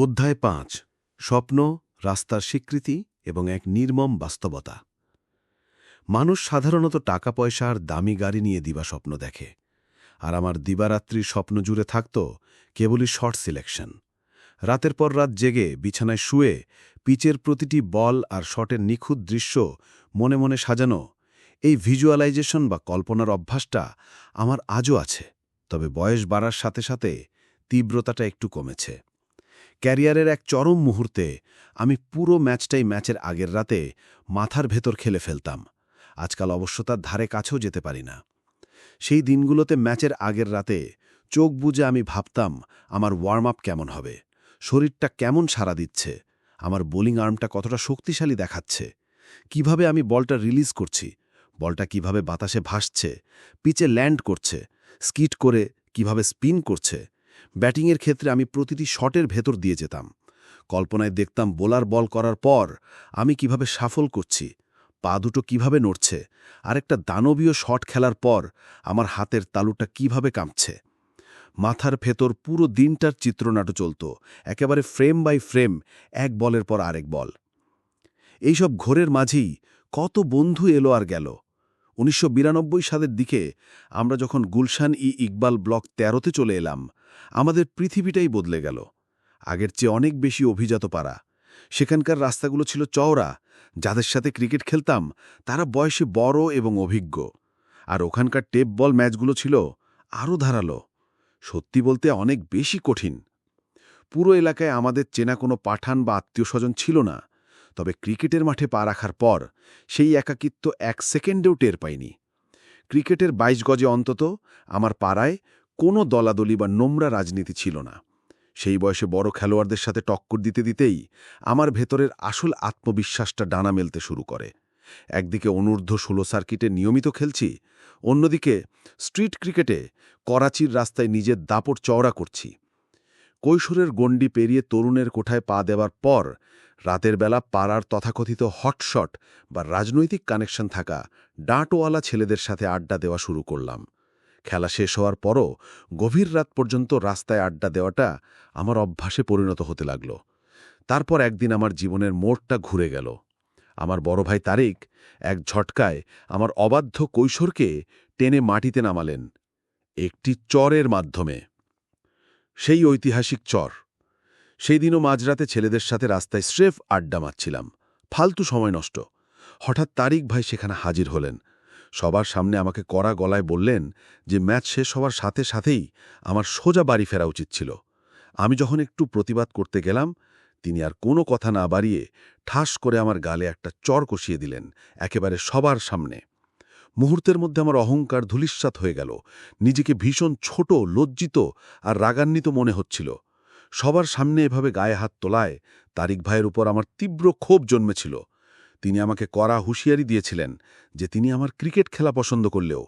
অধ্যায় ৫ স্বপ্ন, রাস্তার স্বীকৃতি এবং এক নির্মম বাস্তবতা। মানুষ সাধারণত টাকা পয়সা আর দামি গাড়ি নিয়ে দিবাস্বপ্ন দেখে, আর আমার দিবারাত্রির স্বপ্ন জুড়ে থাকত কেবলই শর্ট সিলেকশন। রাতের পর রাত জেগে বিছানায় শুয়ে পিচের প্রতিটি বল আর শটের নিখুঁত দৃশ্য মনে মনে সাজানো। এই ভিজুয়ালাইজেশন বা কল্পনার অভ্যাসটা আমার আজও আছে, তবে বয়স বাড়ার সাথে সাথে তীব্রতাটা একটু কমেছে। ক্যারিয়ারের এক চরম মুহূর্তে আমি পুরো ম্যাচটাই ম্যাচের আগের রাতে মাথার ভেতর খেলে ফেলতাম। আজকাল অবশ্য তার ধারে কাছেও যেতে পারি না। সেই দিনগুলোতে ম্যাচের আগের রাতে চোখ বুজে আমি ভাবতাম আমার ওয়ার্ম আপ কেমন হবে, শরীরটা কেমন সাড়া দিচ্ছে, আমার বোলিং আর্মটা কতটা শক্তিশালী দেখাচ্ছে, কিভাবে আমি বলটা রিলিজ করছি, বলটা কিভাবে বাতাসে ভাসছে, পিচে ল্যান্ড করছে, স্কিট করে কিভাবে স্পিন করছে। ব্যাটিংয়ের ক্ষেত্রে আমি প্রতিটি শটের ভেতর দিয়ে যেতাম। কল্পনায় দেখতাম বোলার বল করার পর আমি কিভাবে সাফল করছি, পা দুটো কিভাবে নড়ছে, আর একটা দানবীয় শট খেলার পর আমার হাতের তালুটা কিভাবে কাঁপছে। মাথার ভেতর পুরো দিনটার চিত্রনাট্য চলত, একেবারে ফ্রেম বাই ফ্রেম, এক বলের পর আরেক বল। এইসব ঘোরের মাঝেই কত বন্ধু এলো আর গেল। ১৯৯২ সালের দিকে আমরা যখন গুলশান-ই ইকবাল ব্লক ১৩তে চলে এলাম, আমাদের পৃথিবীটাই বদলে গেল। আগের চেয়ে অনেক বেশি অভিজাত পাড়া। সেখানকার রাস্তাগুলো ছিল চওড়া, যাদের সাথে ক্রিকেট খেলতাম তারা বয়সে বড় এবং অভিজ্ঞ। আর ওখানকার টেপ বল ম্যাচগুলো ছিল আরও ধারালো, সত্যি বলতে অনেক বেশি কঠিন। পুরো এলাকায় আমাদের চেনা কোনো পাঠান বা আত্মীয়স্বজন ছিল না, তবে ক্রিকেটের মাঠে পা রাখার পর সেই একাকিত্ব এক সেকেন্ডেও টের পাইনি। ক্রিকেটের ২২ গজে অন্তত আমার পাড়ায় কোনো দলাদলি বা নোংরা রাজনীতি ছিল না। সেই বয়সে বড় খেলোয়াড়দের সাথে টক্কর দিতে দিতেই আমার ভেতরের আসল আত্মবিশ্বাসটা ডানা মেলতে শুরু করে। একদিকে অনূর্ধ্ব ১৬ সার্কিটে নিয়মিত খেলছি, অন্যদিকে স্ট্রিট ক্রিকেটে করাচির রাস্তায় নিজের দাপট চওড়া করছি। কৈশোরের গণ্ডি পেরিয়ে তরুণের কোঠায় পা দেওয়ার পর রাতের বেলা পাড়ার তথাকথিত হটশট বা রাজনৈতিক কানেকশন থাকা ডাঁটওয়ালা ছেলেদের সাথে আড্ডা দেওয়া শুরু করলাম। খেলা শেষ হওয়ার পরও গভীর রাত পর্যন্ত রাস্তায় আড্ডা দেওয়াটা আমার অভ্যাসে পরিণত হতে লাগল। তারপর একদিন আমার জীবনের মোড়টা ঘুরে গেল। আমার বড় ভাই তারিক এক ঝটকায় আমার অবাধ্য কৈশোরকে টেনে মাটিতে নামালেন, একটি চরের মাধ্যমে। সেই ঐতিহাসিক চর। সেই দিনও মাঝরাতে ছেলেদের সাথে রাস্তায় স্রেফ আড্ডা মারছিলাম, ফালতু সময় নষ্ট। হঠাৎ তারিক ভাই সেখানে হাজির হলেন। সবার সামনে আমাকে কড়া গলায় বললেন যে ম্যাচ শেষ হওয়ার সাথে সাথেই আমার সোজা বাড়ি ফেরা উচিত ছিল। আমি যখন একটু প্রতিবাদ করতে গেলাম, তিনি আর কোনো কথা না বাড়িয়ে ঠাস করে আমার গালে একটা চড় কষিয়ে দিলেন, একেবারে সবার সামনে। মুহূর্তের মধ্যে আমার অহংকার ধূলিসাৎ হয়ে গেল। নিজেকে ভীষণ ছোট, লজ্জিত আর রাগান্বিত মনে হচ্ছিল। সবার সামনে এভাবে গায়ে হাত তোলায় তারিক ভাইয়ের উপর আমার তীব্র ক্ষোভ জন্মেছিল। তিনি আমাকে কড়া হুঁশিয়ারি দিয়েছিলেন যে তিনি আমার ক্রিকেট খেলা পছন্দ করলেও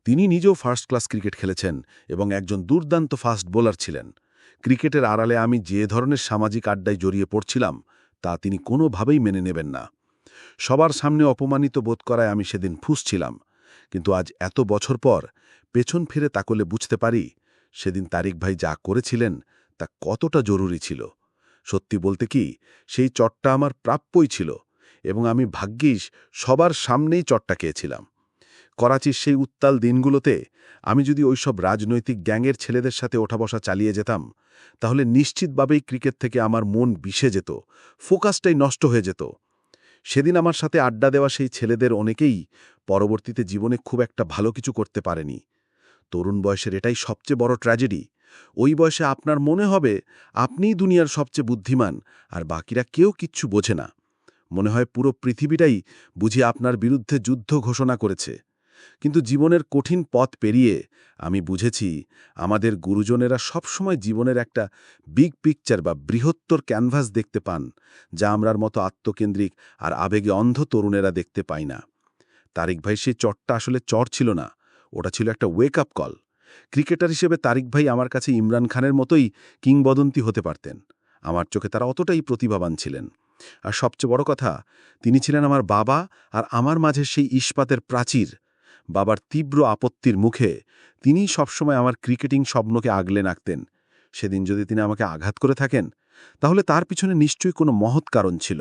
তিনি নিজেও ফার্স্ট ক্লাস ক্রিকেট খেলেছেন এবং একজন দুর্দান্ত ফাস্ট বোলার ছিলেন। ক্রিকেটের আড়ালে আমি যে ধরনের সামাজিক আড্ডায় জড়িয়ে পড়ছিলাম তা তিনি কোনোভাবেই মেনে নেবেন না। সবার সামনে অপমানিত বোধ করায় আমি সেদিন ফুঁসছিলাম। কিন্তু আজ এত বছর পর পেছন ফিরে তাকলে বুঝতে পারি সেদিন তারিক ভাই যা করেছিলেন তা কতটা জরুরি ছিল। সত্যি বলতে কি, সেই চটটা আমার প্রাপ্যই ছিল এবং আমি ভাগ্যিস সবার সামনেই চটটা খেয়েছিলাম। করাচির সেই উত্তাল দিনগুলোতে আমি যদি ওইসব রাজনৈতিক গ্যাংয়ের ছেলেদের সাথে ওঠা বসা চালিয়ে যেতাম, তাহলে নিশ্চিতভাবেই ক্রিকেট থেকে আমার মন বিষে যেত, ফোকাসটাই নষ্ট হয়ে যেত। সেদিন আমার সাথে আড্ডা দেওয়া সেই ছেলেদের অনেকেই পরবর্তীতে জীবনে খুব একটা ভালো কিছু করতে পারেনি। তরুণ বয়সের এটাই সবচেয়ে বড় ট্র্যাজেডি। ওই বয়সে আপনার মনে হবে আপনিই দুনিয়ার সবচেয়ে বুদ্ধিমান, আর বাকিরা কেউ কিচ্ছু বোঝে না। মনে হয় পুরো পৃথিবীটাই বুঝি আপনার বিরুদ্ধে যুদ্ধ ঘোষণা করেছে। কিন্তু জীবনের কঠিন পথ পেরিয়ে আমি বুঝেছি আমাদের গুরুজনেরা সবসময় জীবনের একটা বিগ পিকচার বা বৃহত্তর ক্যানভাস দেখতে পান, যা আমরার মতো আত্মকেন্দ্রিক আর আবেগে অন্ধ তরুণেরা দেখতে পাই না। তারিক ভাই সেই চটটা আসলে চর ছিল না, ওটা ছিল একটা ওয়েক আপ কল। ক্রিকেটার হিসেবে তারিক ভাই আমার কাছে ইমরান খানের মতোই কিংবদন্তি হতে পারতেন। আমার চোখে তারা অতটাই প্রতিভাবান ছিলেন। আর সবচেয়ে বড় কথা, তিনি ছিলেন আমার বাবা আর আমার মাঝে সেই ইস্পাতের প্রাচীর। বাবার তীব্র আপত্তির মুখে তিনিই সবসময় আমার ক্রিকেটিং স্বপ্নকে আগলে রাখতেন। সেদিন যদি তিনি আমাকে আঘাত করে থাকেন, তাহলে তার পিছনে নিশ্চয়ই কোনো মহৎ কারণ ছিল।